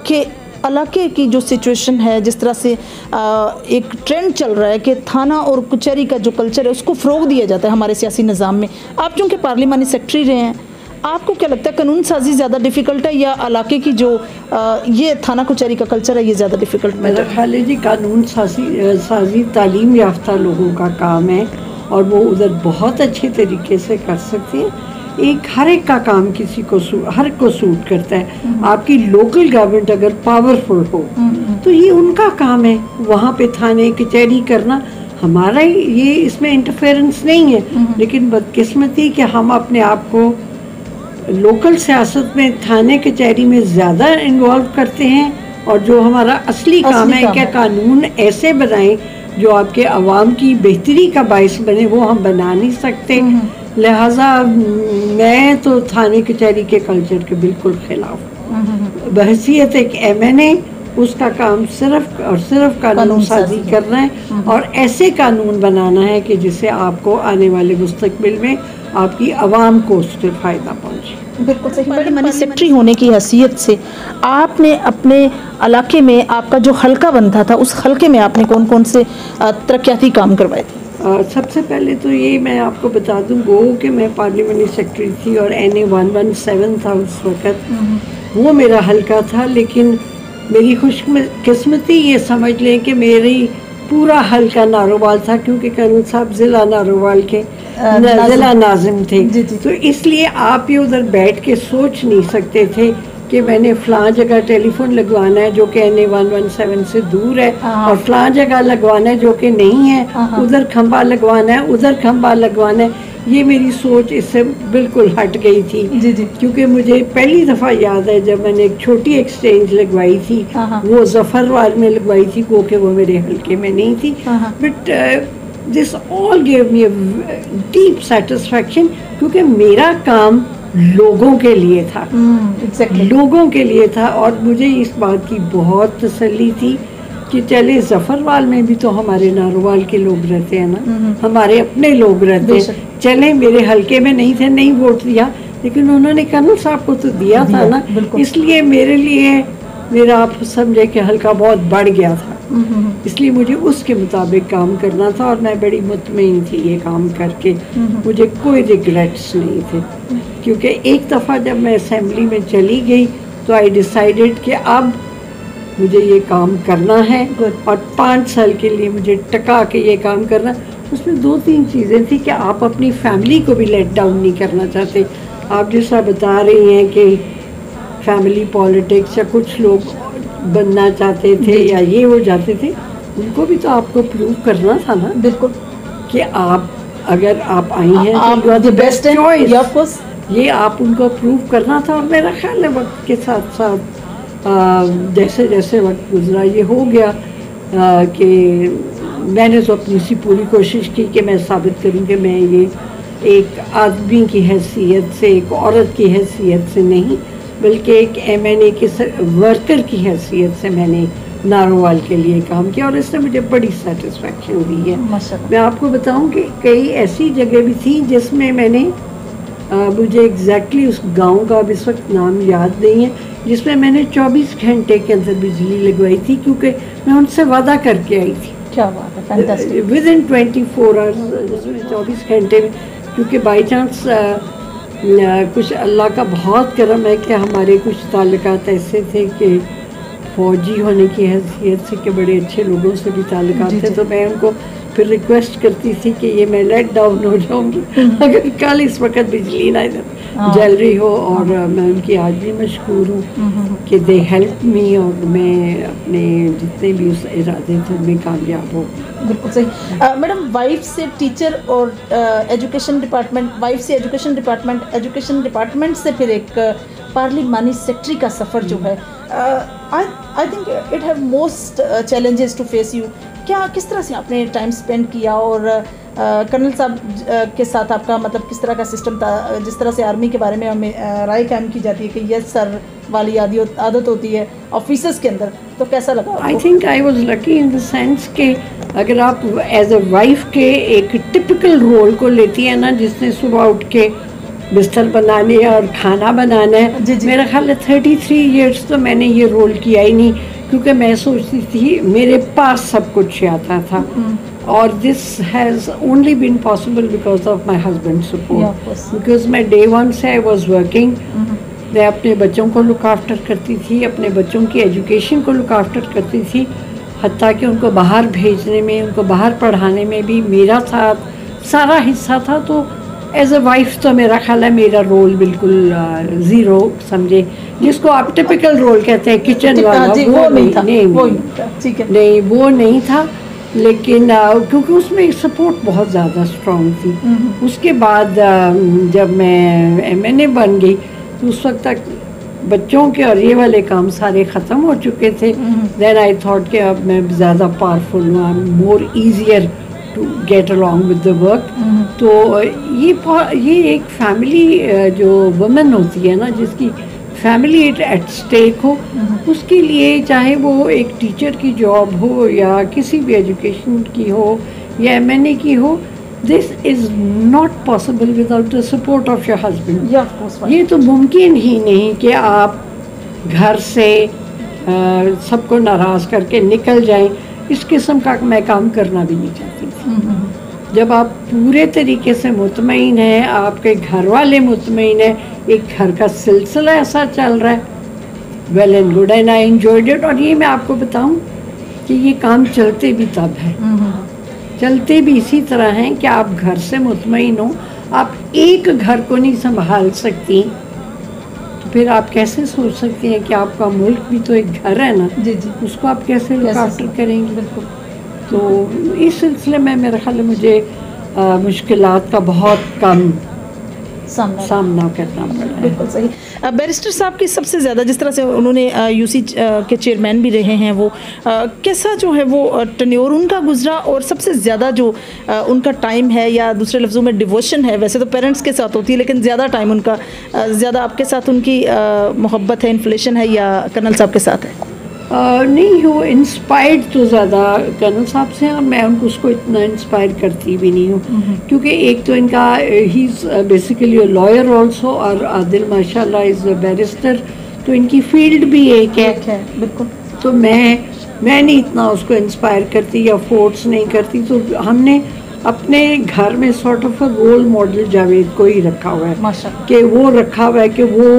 कि इलाके की जो सिचुएशन है, जिस तरह से एक ट्रेंड चल रहा है कि थाना और कचहरी का जो कल्चर है उसको फ़रोग दिया जाता है हमारे सियासी निज़ाम में। आप चूँकि पार्लिमानी सेक्रेटरी रहे हैं, आपको क्या लगता है कानून साजी ज़्यादा डिफ़िकल्ट है या इलाके की जो ये थाना कचहरी का कल्चर है ये ज़्यादा डिफ़िकल्ट? मेरा ख्याल है जी, कानून साजी तालीम याफ्ता लोगों का काम है और वो उधर बहुत अच्छे तरीके से कर सकते हैं। हर एक का काम किसी को हर को सूट करता है। आपकी लोकल गवर्नमेंट अगर पावरफुल हो तो ये उनका काम है, वहाँ पे थाने कचहरी करना। हमारा ये इसमें इंटरफेरेंस नहीं है, लेकिन बदकिस्मती कि हम अपने आप को लोकल सियासत में, थाने कचहरी में ज़्यादा इन्वॉल्व करते हैं, और जो हमारा असली काम है कि कानून ऐसे बनाएं जो आपके अवाम की बेहतरी का बायस बने, वो हम बना नहीं सकते। लिहाजा मैं तो थाने कचहरी के कल्चर के बिल्कुल खिलाफ। बहसीत एक MNA, उसका काम सिर्फ और सिर्फ कानून साजी करना है और ऐसे कानून बनाना है कि जिससे आपको आने वाले मुस्तकबिल में आपकी आवाम को उससे फ़ायदा पहुँचे। बिल्कुल सही। पार्लिमानी सेक्रेटरी होने की हैसियत से आपने अपने इलाके में, आपका जो हल्का बनता था, उस हल्के में आपने कौन कौन से तरक्याती काम करवाए थे? सबसे पहले तो ये मैं आपको बता दूं कि मैं पार्लियामेंट्री सेक्रेटरी थी और NA 117 था उस वक़्त, वो मेरा हल्का था। लेकिन मेरी खुशकिस्मती ये समझ लें कि मेरी पूरा हल्का नारोवाल था, क्योंकि कर्नल साहब ज़िला नारोवाल के ज़िला नाज़िम थे। तो इसलिए आप ये उधर बैठ के सोच नहीं सकते थे कि मैंने फ़लाँ जगह टेलीफोन लगवाना है जो कि NA 117 से दूर है, और फ़लाँ जगह लगवाना है जो कि नहीं है, उधर खंबा लगवाना है, उधर खंबा लगवाना है। ये मेरी सोच इससे बिल्कुल हट गई थी। क्योंकि मुझे पहली दफ़ा याद है जब मैंने एक छोटी एक्सचेंज लगवाई थी, वो जफरवाल में लगवाई थी, क्योंकि वो मेरे हल्के में नहीं थी। But this all give me a deep satisfaction, क्योंकि मेरा काम लोगों के लिए था। एग्जैक्टली। लोगों के लिए था। और मुझे इस बात की बहुत तसल्ली थी कि चले जफरवाल में भी तो हमारे नारोवाल के लोग रहते हैं ना, हमारे अपने लोग रहते हैं। चले मेरे हलके में नहीं थे, नहीं वोट दिया, लेकिन उन्होंने कर्नल साहब को तो दिया था ना, इसलिए मेरे लिए मेरा आप समझे कि हल्का बहुत बढ़ गया था। इसलिए मुझे उसके मुताबिक काम करना था और मैं बड़ी मुतमईन थी ये काम करके। मुझे कोई रिग्रेट्स नहीं थे, क्योंकि एक दफ़ा जब मैं असेंबली में चली गई तो आई डिसाइडेड कि अब मुझे ये काम करना है और 5 साल के लिए मुझे टका के ये काम करना। उसमें 2-3 चीज़ें थी कि आप अपनी फैमिली को भी लेट डाउन नहीं करना चाहते। आप जैसा बता रही हैं कि फैमिली पॉलिटिक्स या कुछ लोग बनना चाहते थे या ये हो जाते थे, उनको भी तो आपको प्रूव करना था ना। बिल्कुल कि आप अगर आप आई हैं तो you are the best choice, ये आप उनको प्रूव करना था। और मेरा ख्याल है वक्त के साथ साथ जैसे जैसे वक्त गुजरा ये हो गया कि मैंने तो अपनी सी पूरी कोशिश की कि मैं साबित करूं कि मैं ये एक आदमी की हैसियत से, एक औरत की हैसियत से नहीं, बल्कि एक MNA के वर्कर की हैसियत से मैंने नारोवाल के लिए काम किया और इससे मुझे बड़ी सेटिस्फेक्शन दी है। मैं आपको बताऊं कि कई ऐसी जगह भी थी जिसमें मैंने मुझे एग्जैक्टली उस गांव का अब इस वक्त नाम याद नहीं है, जिसमें मैंने 24 घंटे के अंदर बिजली लगवाई थी, क्योंकि मैं उनसे वादा करके आई थी। क्या बात है, फैंटास्टिक। विदिन 24 आवर्स, जिसमें 24 घंटे में, क्योंकि बाई चांस कुछ अल्लाह का बहुत करम है कि हमारे कुछ ताल्लुकात ऐसे थे कि फौजी होने की हैसियत से कि बड़े अच्छे लोगों से भी ताल्लुकात थे, तो मैं उनको फिर रिक्वेस्ट करती थी कि ये मैं लेट डाउन हो जाऊंगी अगर कल इस वक्त बिजली ना इधर जल रही हो। और मैं उनकी आज भी मशकूर हूँ कि दे हेल्प मी और मैं अपने जितने भी उस इरादे थे उनमें कामयाब हो। बिल्कुल सही। मैडम, वाइफ से टीचर और एजुकेशन डिपार्टमेंट, वाइफ से एजुकेशन डिपार्टमेंट, एजुकेशन डिपार्टमेंट से फिर एक पार्लिमानी सेक्रेटरी का सफ़र जो है, I think it have most challenges to face you. क्या किस तरह से आपने टाइम स्पेंड किया और कर्नल साहब के साथ आपका मतलब किस तरह का सिस्टम था? जिस तरह से आर्मी के बारे में हमें राय कायम की जाती है कि यस सर वाली आदत होती है ऑफिसर्स के अंदर, तो कैसा लगा? I think I was lucky in the sense कि अगर आप एज अ वाइफ के एक टिपिकल रोल को लेती है ना, जिसने सुबह उठ के बिस्तर बनाने और खाना बनाना है, मेरा ख्याल है 33 इयर्स तो मैंने ये रोल किया ही नहीं, क्योंकि मैं सोचती थी मेरे पास सब कुछ आता था। और this has only been possible because of my husband support, because मैं डे 1 से आई वॉज वर्किंग। मैं अपने बच्चों को लुक आफ्टर करती थी, अपने बच्चों की एजुकेशन को लुक आफ्टर करती थी, हत्ता कि उनको बाहर भेजने में, उनको बाहर पढ़ाने में भी मेरा साथ सारा हिस्सा था। तो एज अ वाइफ तो मेरा ख्याल है मेरा रोल बिल्कुल ज़ीरो समझे, जिसको आप टिपिकल रोल कहते हैं किचन वाला, वो नहीं था। नहीं वो नहीं था, लेकिन क्योंकि उसमें सपोर्ट बहुत ज़्यादा स्ट्रॉन्ग थी। उसके बाद जब मैं MNA बन गई तो उस वक्त तक बच्चों के और ये वाले काम सारे ख़त्म हो चुके थे। देन आई थॉट कि अब मैं ज़्यादा पावरफुल हूँ, I am more easier to get along with the work. तो ये एक फैमिली जो वुमेन होती है ना, जिसकी फैमिली एट स्टेक हो, उसके लिए चाहे वो एक टीचर की जॉब हो या किसी भी एजुकेशन की हो या MNA की हो, this is not possible without the support of your husband. ये तो मुमकिन ही नहीं कि आप घर से सबको नाराज़ करके निकल जाएं। इस किस्म का मैं काम करना भी नहीं चाहती थी। जब आप पूरे तरीके से मुतमईन हैं, आपके घर वाले मुतमईन हैं, एक घर का सिलसिला ऐसा चल रहा है, well and good, and I enjoyed it. और ये मैं आपको बताऊं कि ये काम चलते भी तब है, चलते भी इसी तरह हैं कि आप घर से मुतमईन हो। आप एक घर को नहीं संभाल सकती तो फिर आप कैसे सोच सकती हैं कि आपका मुल्क भी तो एक घर है ना, उसको आप कैसे लुक आफ्टर करेंगे? बिल्कुल। तो इस सिलसिले में मेरा ख्याल है मुझे मुश्किलात का बहुत कम सामना करना पड़ा है। बिल्कुल सही। बैरिस्टर साहब की सबसे ज़्यादा, जिस तरह से उन्होंने यूसी के चेयरमैन भी रहे हैं, वो कैसा जो है वो टन्योर उनका गुजरा, और सबसे ज़्यादा जो उनका टाइम है, या दूसरे लफ्ज़ों में डिवोशन है, वैसे तो पेरेंट्स के साथ होती है लेकिन ज़्यादा टाइम उनका, ज़्यादा आपके साथ उनकी मोहब्बत है, इन्फ्लेशन है, या कर्नल साहब के साथ है? नहीं, वो इंस्पायर्ड तो ज़्यादा कर्नल साहब से हैं, मैं उनको उसको इतना इंस्पायर करती भी नहीं हूँ, क्योंकि एक तो इनका he is basically a lawyer also, और आदिल माशाल्लाह इज़ अ बैरिस्टर, तो इनकी फील्ड भी एक है। बिल्कुल। तो मैं नहीं इतना उसको इंस्पायर करती या फोर्स नहीं करती, तो हमने अपने घर में sort of a role model Javed को ही रखा हुआ है, माशाल्लाह, कि वो रखा हुआ है कि वो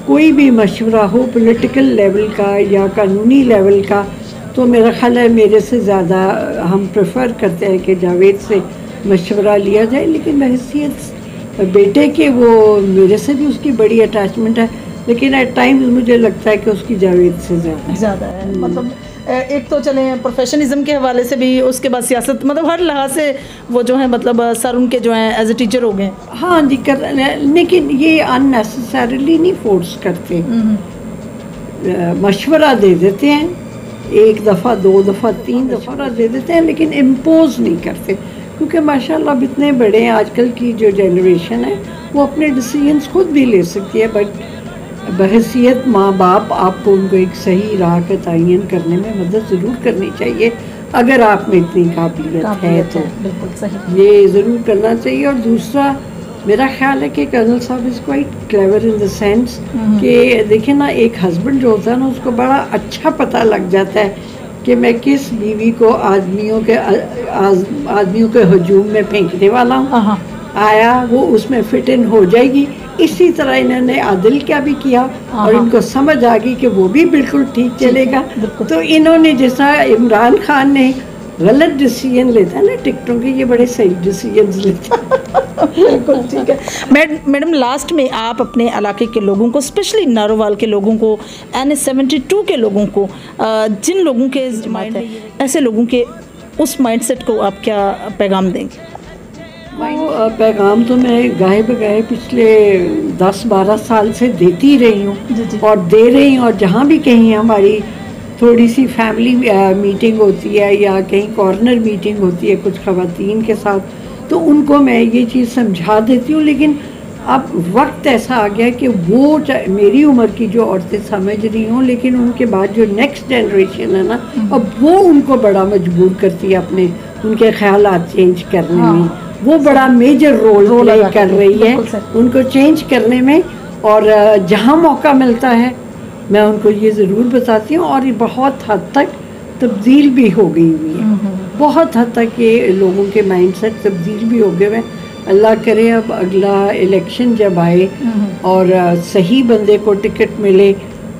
कोई भी मशवरा हो पॉलिटिकल लेवल का या कानूनी लेवल का, तो मेरा ख्याल है मेरे से ज़्यादा हम प्रेफर करते हैं कि जावेद से मशवरा लिया जाए, लेकिन बहैसियत बेटे के वो मेरे से भी उसकी बड़ी अटैचमेंट है, लेकिन एट टाइम्स मुझे लगता है कि उसकी जावेद से ज़्यादा है। मतलब एक तो चले प्रोफेशनलिज्म के हवाले से भी, उसके बाद सियासत, मतलब हर लिहाज से वो जो है, मतलब सर उनके जो हैं एज ए टीचर हो गए। हाँ जी, लेकिन ये अननेसेसरीली नहीं फोर्स करते, मशवरा दे देते हैं, एक दफ़ा 2 दफ़ा 3 दफ़ा दे देते हैं, लेकिन इम्पोज नहीं करते, क्योंकि माशाल्लाह इतने बड़े हैं, आजकल की जो जनरेशन है वो अपने डिसीजंस खुद भी ले सकती है, बट बहैसियत माँ बाप आपको उनको एक सही राह का तयन करने में मदद ज़रूर करनी चाहिए, अगर आप में इतनी काबिलियत है तो बिल्कुल सही, ये ज़रूर करना चाहिए। और दूसरा मेरा ख्याल है कि कर्नल साहब is quite clever in the sense कि देखिए ना, एक हस्बैंड जो होता है ना, उसको बड़ा अच्छा पता लग जाता है कि मैं किस बीवी को आदमियों के हजूम में फेंकने वाला हूँ, आया वो उसमें फिट इन हो जाएगी। इसी तरह इन्होंने आदिल क्या भी किया, और इनको समझ आ गई कि वो भी बिल्कुल ठीक चलेगा, तो इन्होंने, जैसा इमरान खान ने गलत डिसीजन लेता है ना टिकटों के, ये बड़े सही डिसीजन लेते हैं। बिल्कुल ठीक है। मैडम, लास्ट में आप अपने इलाके के लोगों को, स्पेशली नारोवाल के लोगों को, NH-72 के लोगों को, जिन लोगों के माइंड है, ऐसे लोगों के उस माइंडसेट को आप क्या पैगाम देंगे? वो पैगाम तो मैं गाहे बगाहे पिछले 10-12 साल से देती रही हूँ और दे रही हूँ, और जहाँ भी कहीं हमारी थोड़ी सी फैमिली मीटिंग होती है या कहीं कॉर्नर मीटिंग होती है कुछ ख़वातीन के साथ, तो उनको मैं ये चीज़ समझा देती हूँ। लेकिन अब वक्त ऐसा आ गया कि वो मेरी उम्र की जो औरतें समझ रही हों, लेकिन उनके बाद जो नेक्स्ट जनरेशन है ना, अब वो उनको बड़ा मजबूर करती है अपने उनके ख्यालात चेंज करने में, वो बड़ा मेजर रोल प्ले कर रही है उनको चेंज करने में। और जहाँ मौका मिलता है मैं उनको ये ज़रूर बताती हूँ, और ये बहुत हद तक तब्दील भी हो गई हुई है, बहुत हद तक ये लोगों के माइंडसेट तब्दील भी हो गए हैं। अल्लाह करे अब अगला इलेक्शन जब आए और सही बंदे को टिकट मिले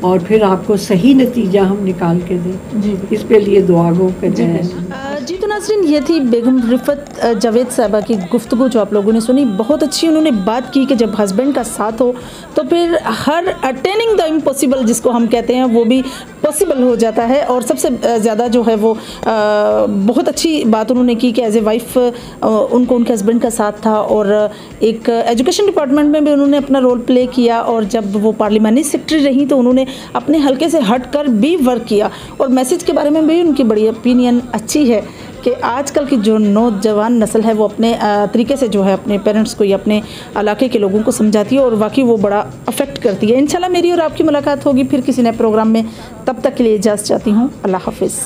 और फिर आपको सही नतीजा हम निकाल के दें जी, इस पे लिए दुआ गो करें। जी तो नाज़रीन, ये थी बेगम रिफत जावेद साहबा की गुफ्तगू जो आप लोगों ने सुनी, बहुत अच्छी उन्होंने बात की कि जब हस्बैंड का साथ हो तो फिर हर अटेनिंग द इम्पॉसिबल जिसको हम कहते हैं वो भी पॉसिबल हो जाता है। और सबसे ज़्यादा जो है वो बहुत अच्छी बात उन्होंने की कि एज ए वाइफ उनको उनके हस्बैंड का साथ था, और एक एजुकेशन डिपार्टमेंट में भी उन्होंने अपना रोल प्ले किया, और जब वो पार्लिमानी सेक्रेटरी रही तो उन्होंने अपने हल्के से हटकर भी वर्क किया। और मैसेज के बारे में भी उनकी बड़ी ओपिनियन अच्छी है कि आजकल की जो नौजवान नस्ल है वो अपने तरीके से जो है अपने पेरेंट्स को या अपने इलाके के लोगों को समझाती है, और वाकई वो बड़ा अफेक्ट करती है। इंशाल्लाह मेरी और आपकी मुलाकात होगी फिर किसी नए प्रोग्राम में, तब तक के लिए इजाज़त चाहती हूँ। अल्लाह हाफिज़।